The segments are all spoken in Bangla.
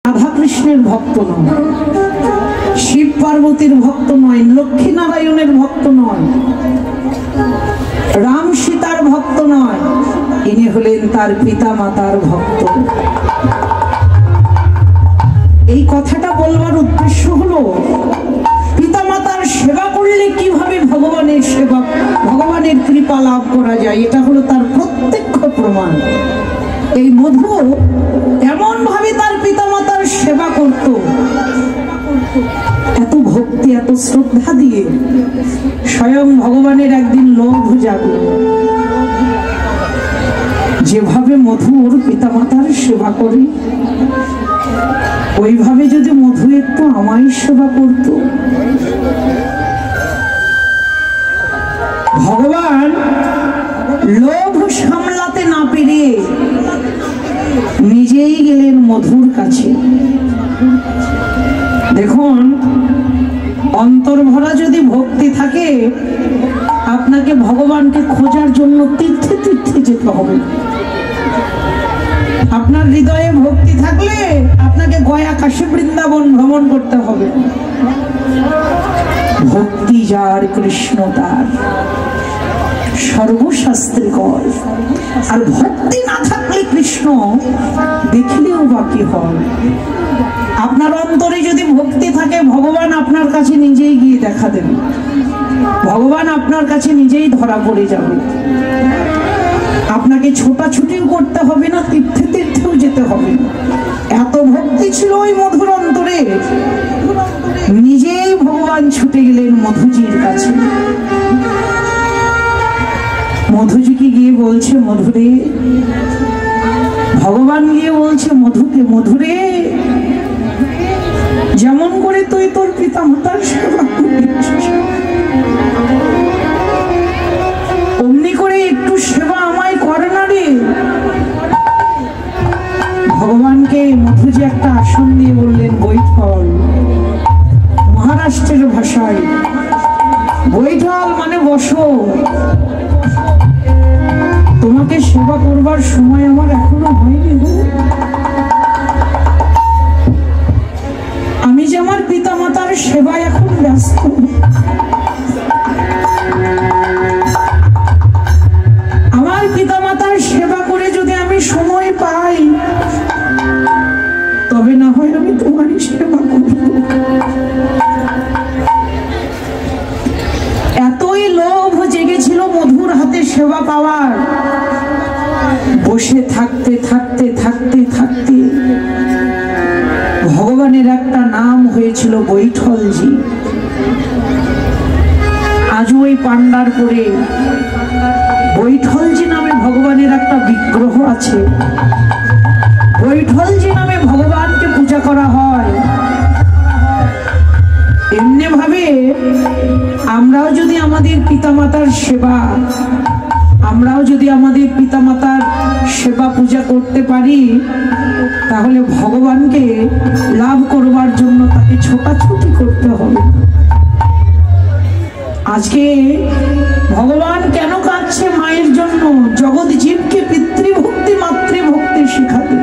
রাধা কৃষ্ণের ভক্ত নয়, শিব পার্বতীর ভক্ত নয়, লক্ষ্মী নারায়ণের ভক্ত নয়, রাম সীতার ভক্ত নয়, ইনি হলেন তার পিতা মাতার ভক্ত। এই কথাটা বলবার উদ্দেশ্য হলো পিতা মাতার সেবা করলে কিভাবে ভগবানের সেবা, ভগবানের কৃপা লাভ করা যায়, এটা হলো তার প্রত্যক্ষ প্রমাণ। এই মধু এমন ভাবে তার পিতা মাতার সেবা করত, এত ভক্তি এত শ্রদ্ধা দিয়ে, স্বয়ং ভগবানের একদিন লোভ জাগলো, যেভাবে মধু ওর পিতা মাতার সেবা করে ওইভাবে যদি মধু একটু আমায় সেবা করত। ভগবান লোভ সামলাতে না পেরে নিজেই গেলেন মধুর কাছে। দেখুন, অন্তর ভরা যদি ভক্তি থাকে, আপনাকে ভগবানকে খোঁজার জন্য তীর্থে তীর্থে যেতে হবে। আপনার হৃদয়ে ভক্তি থাকলে আপনাকে গয়া কাশী বৃন্দাবন ভ্রমণ করতে হবে। ভক্তি যার কৃষ্ণ তার, সর্বশাস্ত্রে কর। আর ভক্তি না থাকলে কৃষ্ণ দেখলেও বাকি হয়। আপনার অন্তরে যদি ভক্তি থাকে, ভগবান আপনার কাছে নিজেই গিয়ে দেখা দেবে, ভগবান আপনার কাছে নিজেই ধরা পড়ে যাবে। আপনাকে ছোটাছুটিও করতে হবে না, তীর্থে তীর্থেও যেতে হবে না। এত ভক্তি ছিল ওই মধুর অন্তরে, নিজেই ভগবান ছুটে গেলেন মধুজির কাছে। মধুজিকে গিয়ে বলছে, মধুরে, ভগবান গিয়ে বলছে মধুকে, মধুরে, যেমন করে তুই তোর পিতা মাতার সেবা করিস, অমনি করে একটু সেবা আমায় করে না রে। ভগবানকে মধুজি একটা আসন দিয়ে বললেন, বৈঠল। মহারাষ্ট্রের ভাষায় বৈঠল মানে বসো, তোমাকে সেবা করবার সময় আমার এখনো হয়নি। আমি যে আমার পিতা মাতার সেবায় এখন ব্যস্ত। আমার পিতা মাতার সেবা করে যদি আমি সময় পাই, তবে না হয় আমি তোমারই সেবা করব। এতই লোভ জেগেছিল মধুর হাতে সেবা পাওয়ার। বসে থাকতে থাকতে থাকতে থাকতে ভগবানের একটা নাম হয়েছিল বৈঠলজি। আজ ওই পান্ডারপুরে বৈঠলজি নামে ভগবানের একটা বিগ্রহ আছে। বৈঠলজি নামে ভগবানকে পূজা করা হয়। এমনি ভাবে আমরাও যদি আমাদের পিতামাতার সেবা, আমরাও যদি আমাদের পিতামাতার সেবা পূজা করতে পারি, তাহলে ভগবানকে লাভ করবার জন্য তাকে ছোটাছুটি করতে হবে। আজকে ভগবান কেন কাঁদছে মায়ের জন্য? জগৎ জীবকে পিতৃভক্তি মাতৃভক্তি শিখাতে।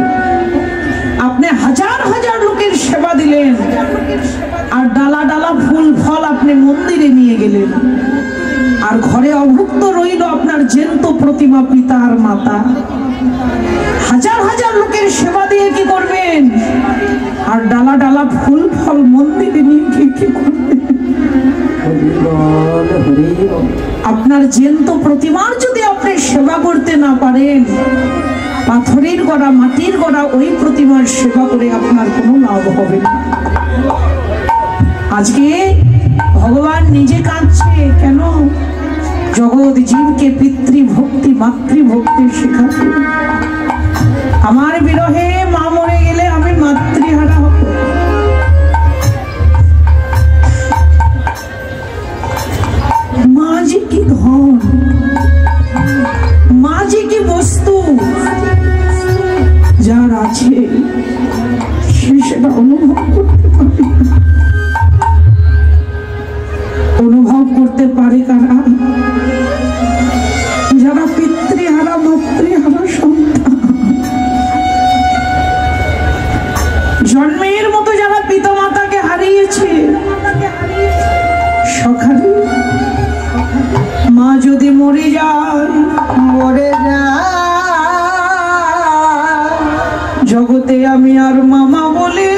আপনি হাজার হাজার লোকের সেবা দিলেন, আর ডালা ডালা ফুল ফল আপনি মন্দিরে নিয়ে গেলেন, আর ঘরে অভুক্ত রইল আপনার জ্যান্ত প্রতিমা পিতা আর মাতা। হাজার হাজার লোকের সেবা দিয়ে কি করবেন? আর ডালা ডালা ফুল ফল মন্দিরে নিয়ে গিয়ে কি করবেন? আপনার জ্যান্ত প্রতিমার যদি আপনি সেবা করতে না পারেন, পাথরের গড়া মাটির গড়া ওই প্রতিমার সেবা করে আপনার কোনো লাভ হবে না। আজকে ভগবান নিজে কাঁদছে কেন? জগৎ জীবকে পিতৃভক্তি মাতৃভক্তি শেখাতে। আমার বিরহে মা মরে গেলে আমি মাতৃহারা হব। মা যে কি ধন, মা যে কি বস্তু, যার আছে সে সেটা অনুভব করতে পারে। অনুভব করতে পারে কারা? যারা পিতৃহারা মাতৃহারা সন্তান। জন্ম মেয়ের মতো যারা পিতা মাতাকে হারিয়েছে, সখালি মা যদি মরে যায়, জগতে আমি আর মামা বলে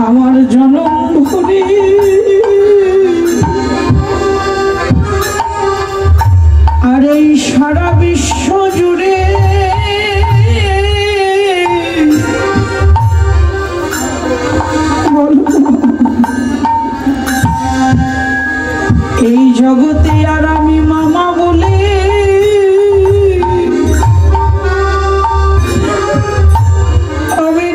আমার জনম ভরে আর এই সারা বিশ্ব জুড়ে এই জগতে আর আমি মামা বলে আমি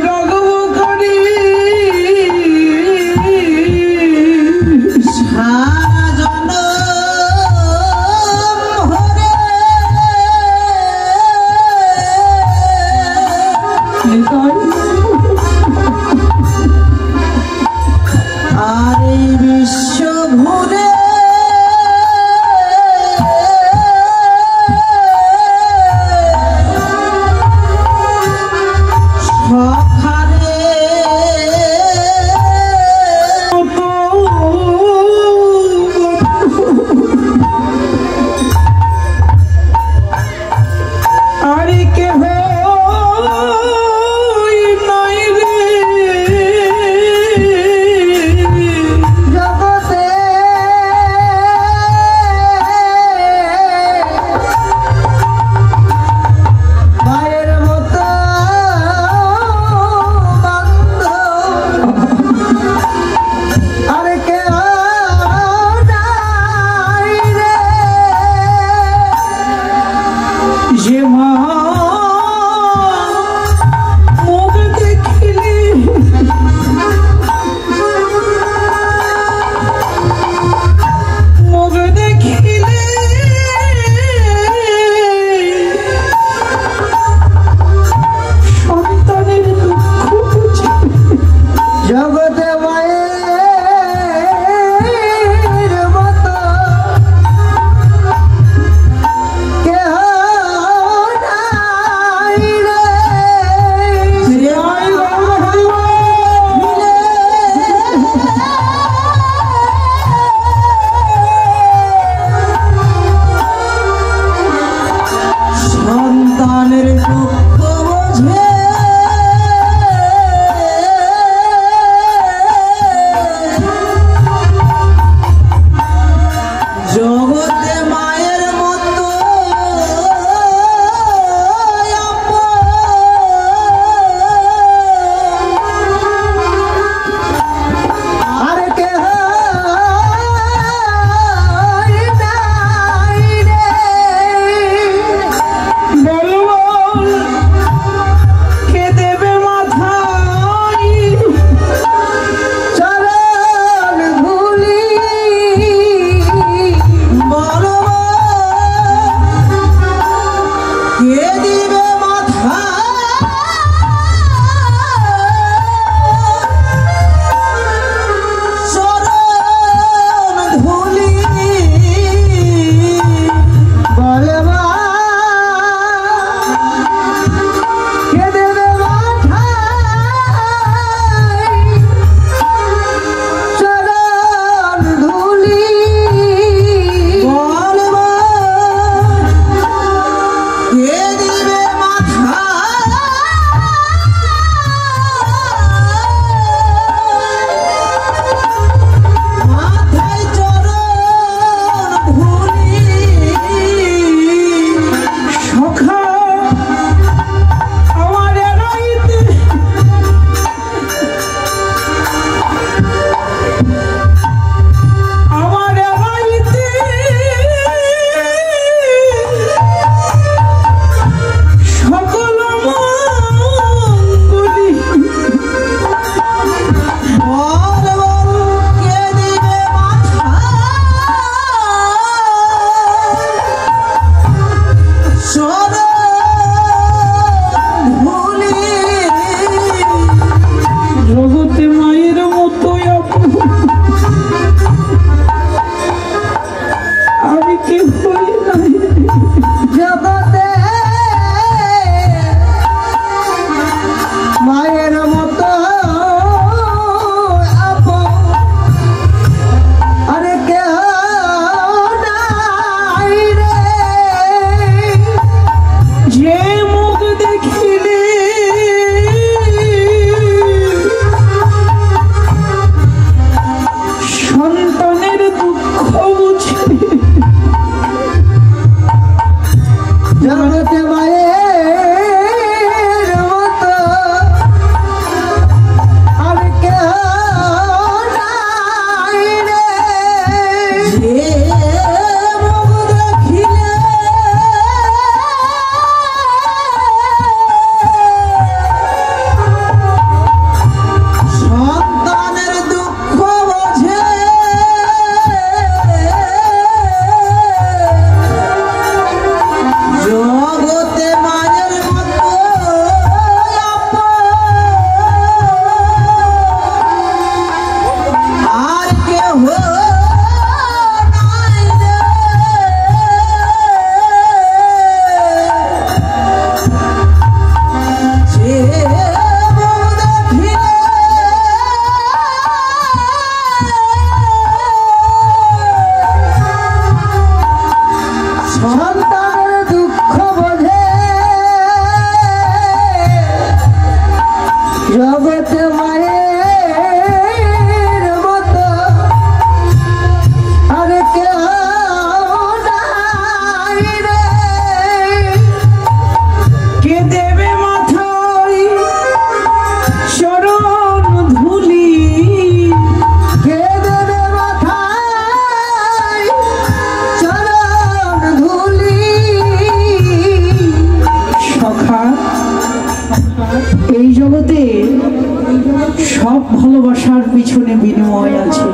বিনিময় আছে।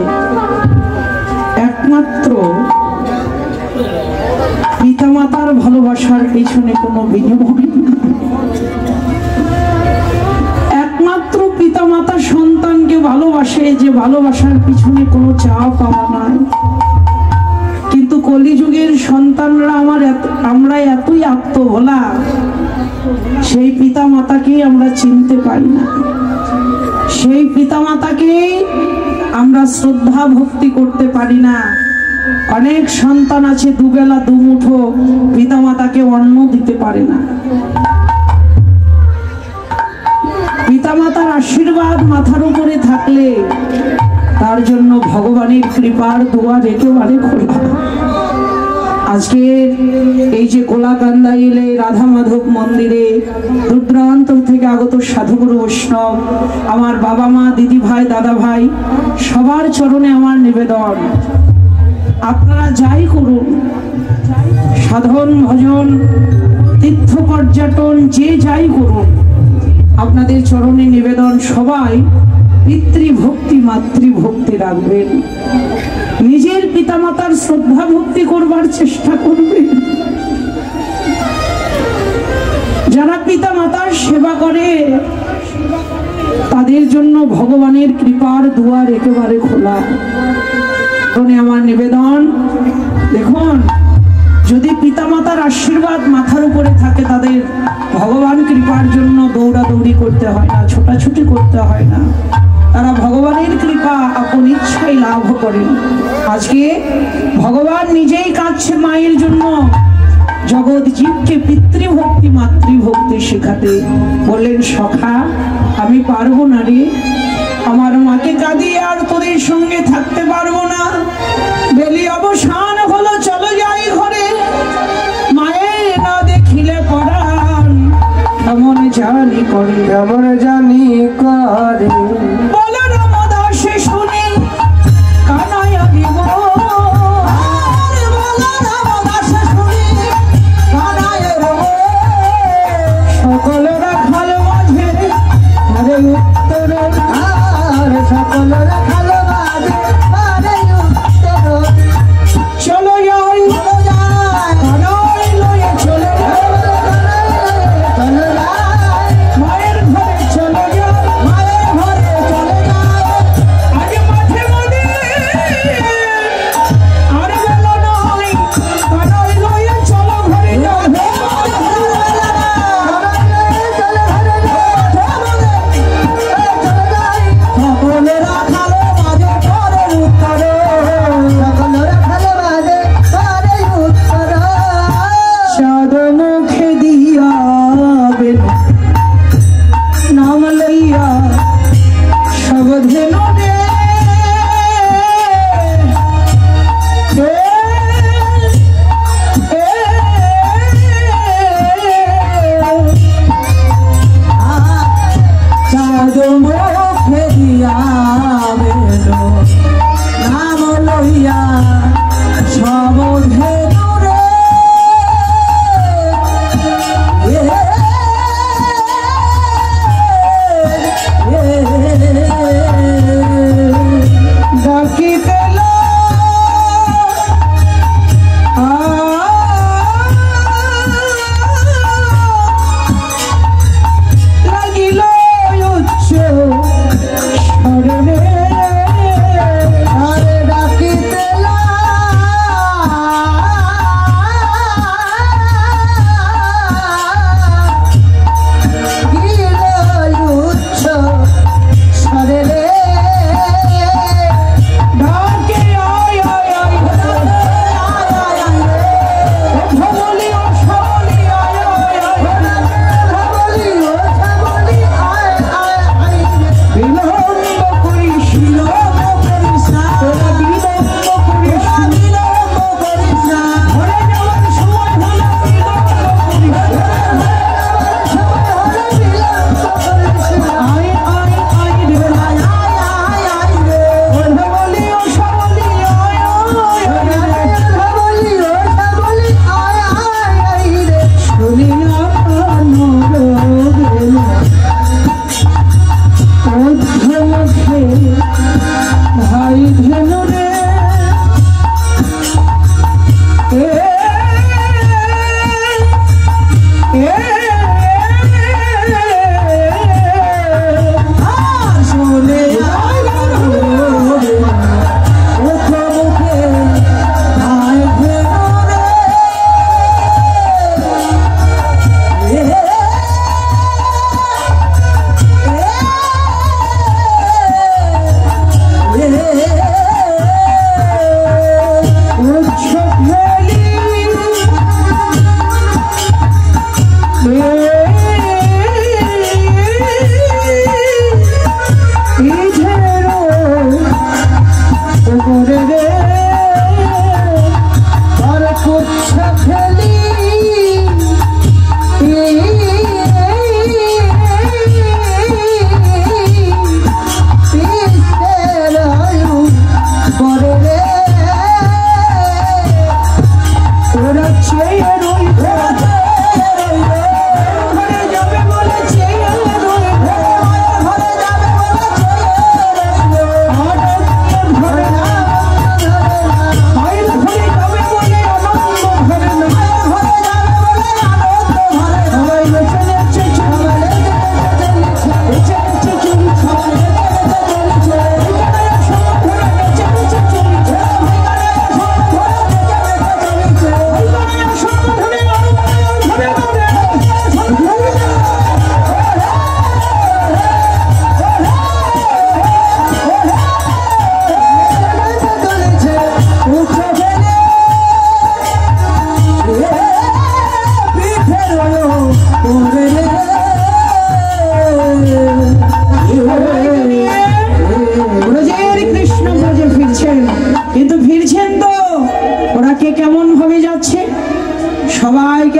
একমাত্র পিতামাতার ভালোবাসার পেছনে কোনো বিনিময় না। একমাত্র পিতামাতা সন্তানকে ভালোবাসে, যে ভালোবাসার পিছনে কোনো চাওয়া পাওয়া নাই। কিন্তু কলিযুগের সন্তানরা আমরা এতই আত্মভোলা, সেই পিতামাতাকেই আমরা চিনতে পারি না, সেই পিতামাতাকেই আমরা শ্রদ্ধা ভক্তি করতে পারি না। অনেক সন্তান আছে দুবেলা দুমুঠো পিতামাতাকে অন্ন দিতে পারে না। পিতামাতার আশীর্বাদ মাথার উপরে থাকলে তার জন্য ভগবানের কৃপার দুয়ার একেবারে খোলা। আজকে এই যে কোলাকান্দাইলে রাধা মাধব মন্দিরে দূর দূরান্ত থেকে আগত সাধুগুরু বৈষ্ণব, আমার বাবা মা, দিদি ভাই, দাদা ভাই, সবার চরণে আমার নিবেদন, আপনারা যাই করুন, সাধন ভজন তীর্থ পর্যটন যে যাই করুন, আপনাদের চরণে নিবেদন সবাই পিতৃভক্তি মাতৃভক্তি রাখবেন। নিজের পিতামাতার শ্রদ্ধা ভক্তি করবার চেষ্টা করবেন। যারা পিতামাতার সেবা করে তাদের জন্য ভগবানের কৃপার দুয়ার একেবারে খোলা। আমার নিবেদন, দেখুন, যদি পিতামাতার আশীর্বাদ মাথার উপরে থাকে তাদের ভগবান কৃপার জন্য দৌড়াদৌড়ি করতে হয় না, ছোটাছুটি করতে হয় না, তারা ভগবানের কৃপা আপন ইচ্ছায় লাভ করেন। আজকে ভগবান নিজেই কাঁদছে মায়ের জন্য, জগৎ জীবকে পিতৃভক্তি মাতৃভক্তি শেখাতে বললেন, সখা আমি পারবো না রে, আমার মাকে কাঁদিয়ে আর তোদের সঙ্গে থাকতে পারবো না, বেলি অবসান হলো, চলো যাই ঘরে, মায়ের না দেখিলে পরাণ কেমন জানি করে, কেমন জানি করে। বলো রামদাসে শুনি কানায় দিব, সকল রাখাল মাঝে আরে উত্তর, আর সকল রাখাল মাঝে আরে উত্তর, চলো যাই কানায় লয়ে চলে যাই, মায়ের ঘরে চলে যাই, মায়ের ঘরে চলে যায়। আগে মাঠে মনে আর বেলা নয়, কানায় লয়ে চলো ঘরে যাই, সকল রাখাল মাঝে করে উত্তর, সকল রাখাল মাঝে করে উত্তর। চাঁদ মুখে দিয়া বেল নাম লইয়া সব ধেনু দে, চাঁদ মুখে দিয়া বেল নাম লইয়া সব ধেনু রে,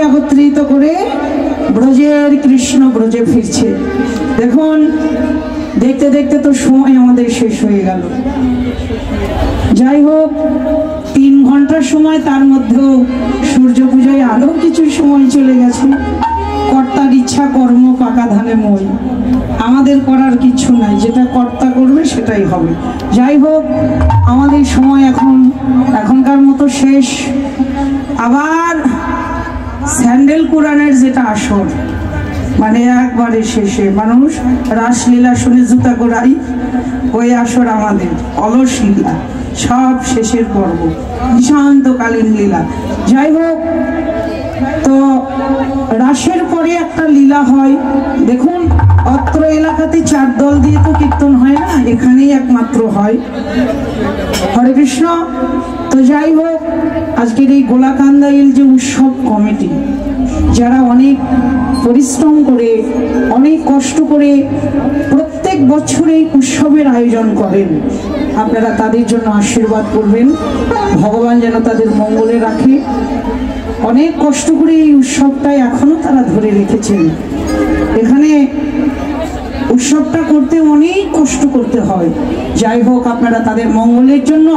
একত্রিত করে ব্রজের কৃষ্ণ ব্রজে ফিরছে। দেখুন দেখতে দেখতে তো সময় আমাদের শেষ হয়ে গেল। যাই হোক 3 ঘন্টার সময়, তার মধ্যেও সূর্য পূজায় আরো কিছু সময় চলে গেছে। কর্তার ইচ্ছা কর্ম পাকা ধানে মই, আমাদের করার কিছু নাই, যেটা কর্তা করবে সেটাই হবে। যাই হোক আমাদের সময় এখনকার মতো শেষ। আবার স্যান্ডেল কুরানের যেটা আসর, মানে একবারে শেষে মানুষ রাসলীলা শুনে জুতা কোড়াই, ওই আসর আমাদের অলস লীলা, সব শেষের পর্ব, নিশান্তকালীন লীলা। যাই হোক, তো রাসের পরে একটা লীলা হয়। দেখুন অত্র এলাকাতে 4 দল দিয়ে তো কীর্তন হয় না, এখানেই একমাত্র হয়। হরে কৃষ্ণ। তো যাই হোক, আজকের এই গোলাকান্দাইল যে উৎসব কমিটি, যারা অনেক পরিশ্রম করে অনেক কষ্ট করে প্রত্যেক বছর এই উৎসবের আয়োজন করেন, আপনারা তাদের জন্য আশীর্বাদ করবেন, ভগবান যেন তাদের মঙ্গলে রাখে। অনেক কষ্ট করে এই উৎসবটাই এখনো তারা ধরে রেখেছেন। এখানে উৎসবটা করতে অনেক কষ্ট করতে হয়। যাই হোক, আপনারা তাদের মঙ্গলের জন্য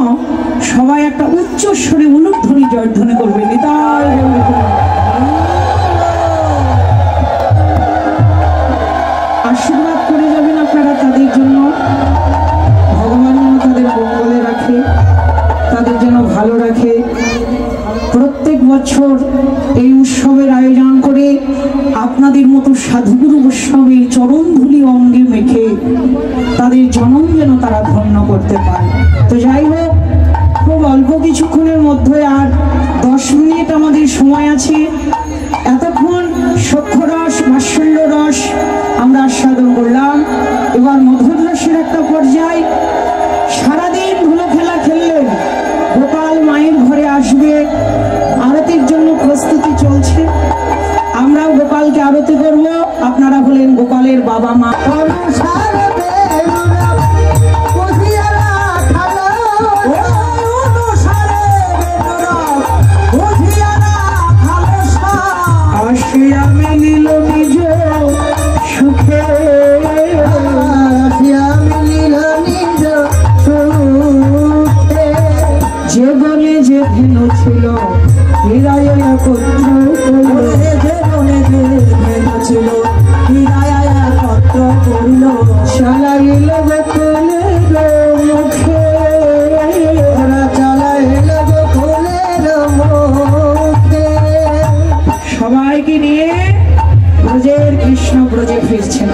সবাই একটা উচ্চ স্বরে অনুধ্বনি জয়ধ্বনি করবেন। আশীর্বাদ করে যাবেন আপনারা তাদের জন্য, ভগবান যেন তাদের মঙ্গলে রাখে, তাদের যেন ভালো রাখে। প্রত্যেক বছর এই উৎসবের আয়োজন করে আপনাদের মতো সাধুগুরু বৈষ্ণবের চরণ ধুলি অঙ্গে মেখে তাদের জনম যেন তারা ধন্য করতে পারে। তো যাই হোক, খুব অল্প কিছুক্ষণের মধ্যে, আর 10 মিনিট আমাদের সময় আছে। এতক্ষণ সখ্যরস মাৎসল্য রস আমরা আস্বাদন করলাম। এবার মধুর রসের একটা পর্যায়। সারাদিন ধুলো খেলা খেললেন, গোপাল মায়ের ঘরে আসবে, আরতির জন্য প্রস্তুতি চলছে। আমরাও গোপালকে আরতি করব, আপনারা হলেন গোপালের বাবা মা। আসিয়া মিলিল নিজ সুখে, যে বনে যে ভিন্ন ছিল হীরায় একত্র করল, যে বনে যে ভিন্ন ছিল হীরায় একত্র করল, চালাইল গোকুলের মুখে, চালাইল গোকুলের মুখে। সবাইকে নিয়ে ব্রজের কৃষ্ণ ব্রজে ফিরছেন।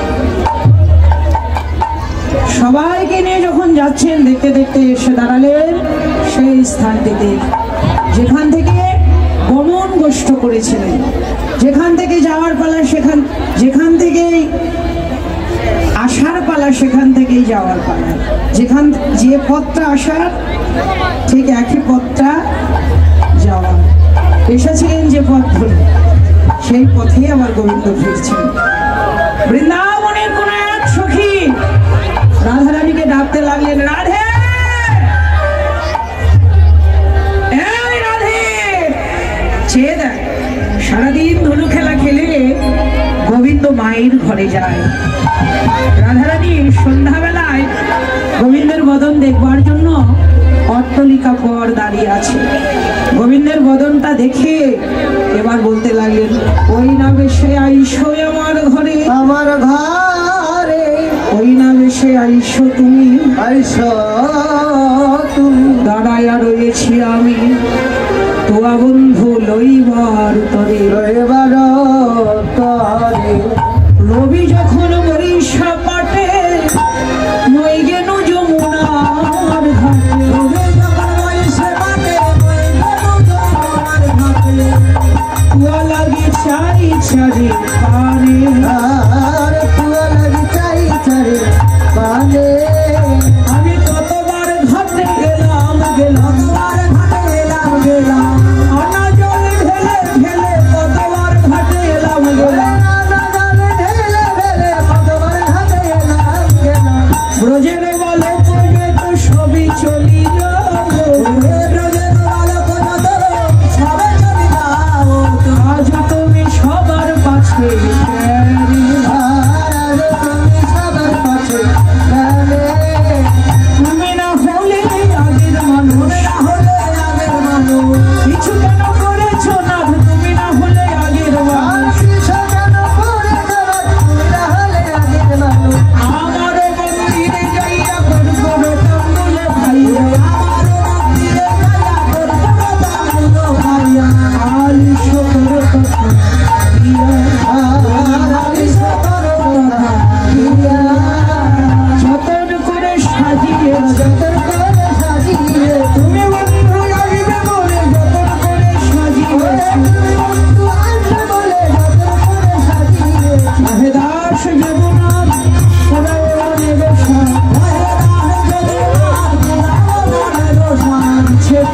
সবাইকে নিয়ে যখন যাচ্ছেন, দেখতে দেখতে এসে দাঁড়ালেন সেই স্থানটিতে যেখান থেকে গমন গোষ্ঠ করেছিলেন, যেখান থেকে যাওয়ার পালা যেখান থেকেই আসার পালা সেখান থেকেই যাওয়ার পালা, যে পথটা আসার ঠিক একই পথটা যাওয়া। এসেছিলেন যে পথ ধরে, সেই পথেই আবার গোবিন্দ ফিরছেন। বৃন্দাবনের কোন এক সখী রাধারানীকে ডাকতে লাগলেন, রাধে, এই রাধে, চেয়ে দেখ। সারাদিন ধনু খেলা খেলে গোবিন্দ মায়ের ঘরে যায়। রাধারানী সন্ধ্যাবেলায় গোবিন্দের বদন দেখবার জন্য অট্টলিকা পর দাঁড়িয়ে আছে। গোবিন্দের বদনটা দেখে এবার বলতে লাগলেন, ওই না বেশে আইসো আমার ঘরে, আমার ঘরে, ওই না বেশে আইসো তুমি, আইসো তুমি, দাঁড়াইয়া রয়েছি আমি তোয়া বন্ধু লইবার তরে, লইবার তরে। রবি যখন বরিশা পাটে মই গেন যমুনার ঘাটে, রবি যখন বরিশা পাটে মই গেন যমুনার ঘাটে, তুয়া লাগি চাই চারি পারে, আর তুয়া লাগি চাই চারি পারে। আমি কত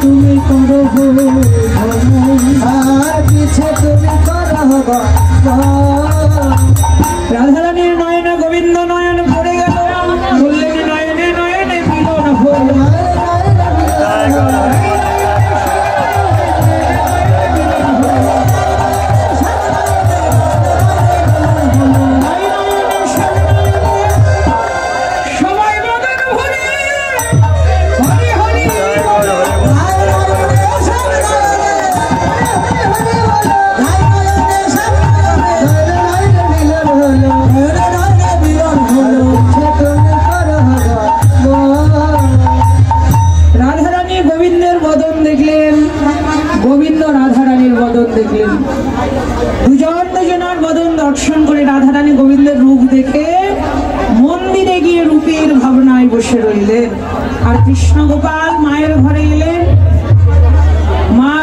তুমি করো আর পিছে তুমি করো রাধারানীর নয়নে গোবিন্দ নয়ন পড়ে গেল, বললেন নয়নে নয়নে মিলন হল। সবাই মদন ভরে হরি হরি রাধারানী গোবিন্দের বদন দেখলেন, গোবিন্দ রাধারানীর বদন দেখলেন। দুজন দুজনার বদন দর্শন করে রাধারানী গোবিন্দের রূপ দেখে মন্দিরে গিয়ে রূপের ভাবনায় বসে রইলেন। আর কৃষ্ণ গোপাল মায়ের ঘরে এলেন। মা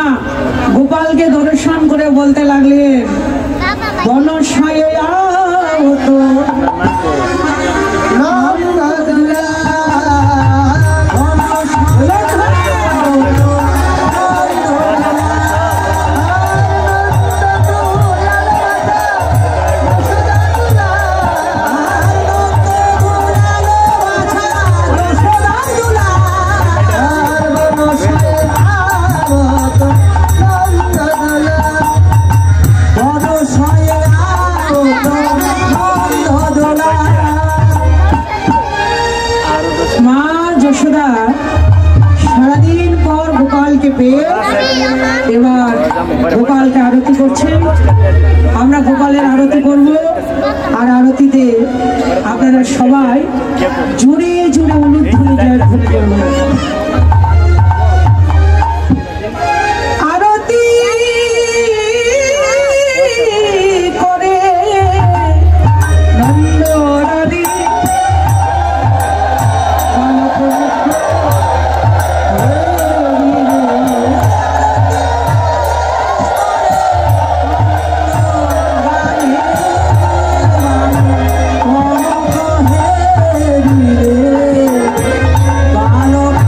গোপালকে দর্শন করে বলতে লাগলেন, বনসায়ে আওতো মা যশোদা সারাদিন পর গোপালকে পেয়ে এবার গোপালকে আরতি করছেন। আমরা গোপালের আরতি করব, আর আরতিতে আপনারা সবাই জুড়ে জুড়ে উলুধ্বনি জয়ধ্বনি করবেন। আরতি করে নন্দরানী বালক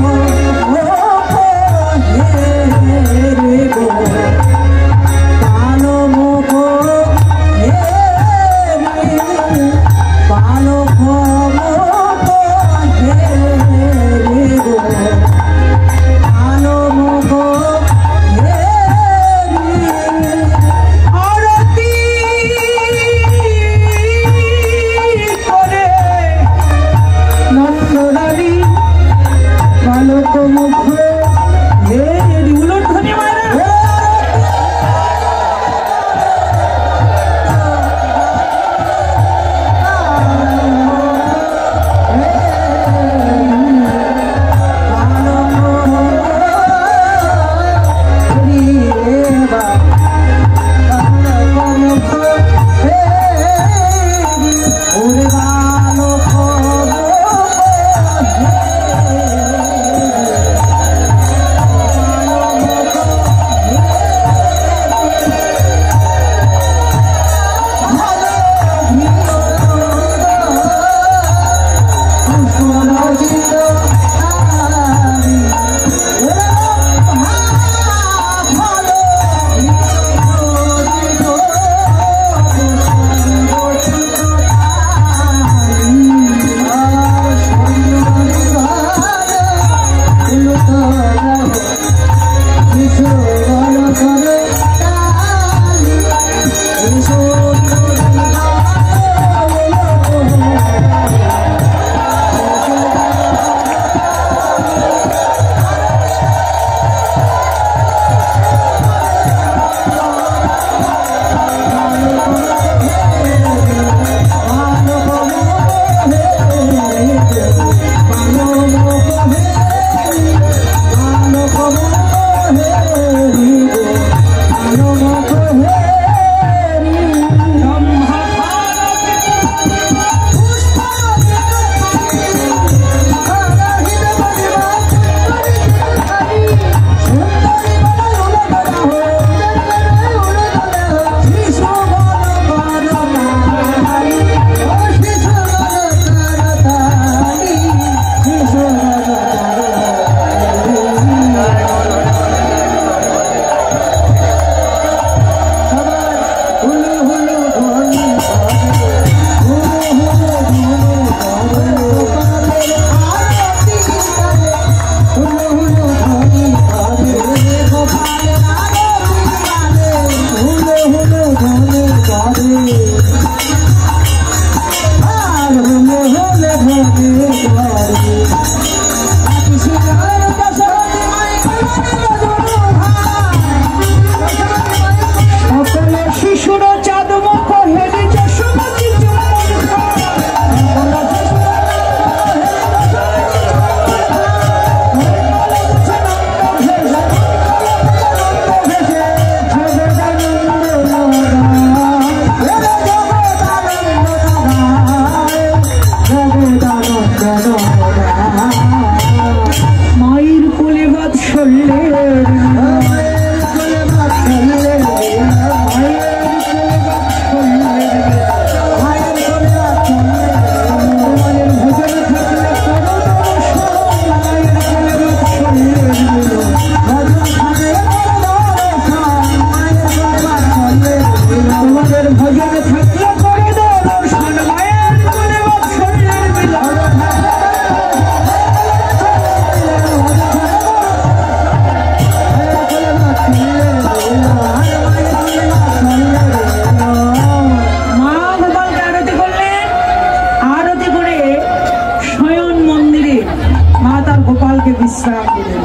বিশ্রাম দিলেন।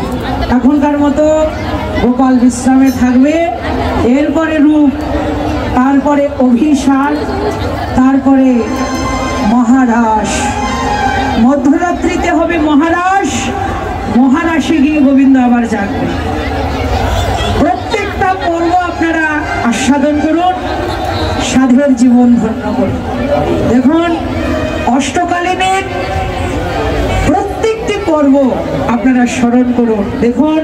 এখনকার মতো গোপাল বিশ্রামে থাকবে, এরপরে রূপ, তারপরে অভিসার, তারপরে মহারাস। মধ্যরাত্রিতে হবে মহারাস, মহারাসে গিয়ে গোবিন্দ আবার জাগবে। প্রত্যেকটা পর্ব আপনারা আস্বাদন করুন, সাধের জীবন ধন্য করুন। দেখুন অষ্টকালীনের প্রত্যেকটি পর্ব আপনারা স্মরণ করুন। দেখুন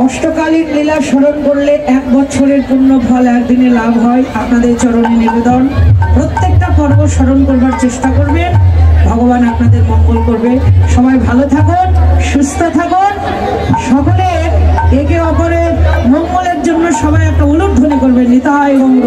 অষ্টকালীন লীলা স্মরণ করলে 1 বছরের পূর্ণ ফল একদিনে লাভ হয়। আপনাদের চরণে নিবেদন, প্রত্যেকটা পর্ব স্মরণ করবার চেষ্টা করবেন, ভগবান আপনাদের মঙ্গল করবে। সবাই ভালো থাকুন, সুস্থ থাকুন, সকলে একে অপরের মঙ্গলের জন্য সবাই একটা উলুধ্বনি করবেন। নিতাই গৌর।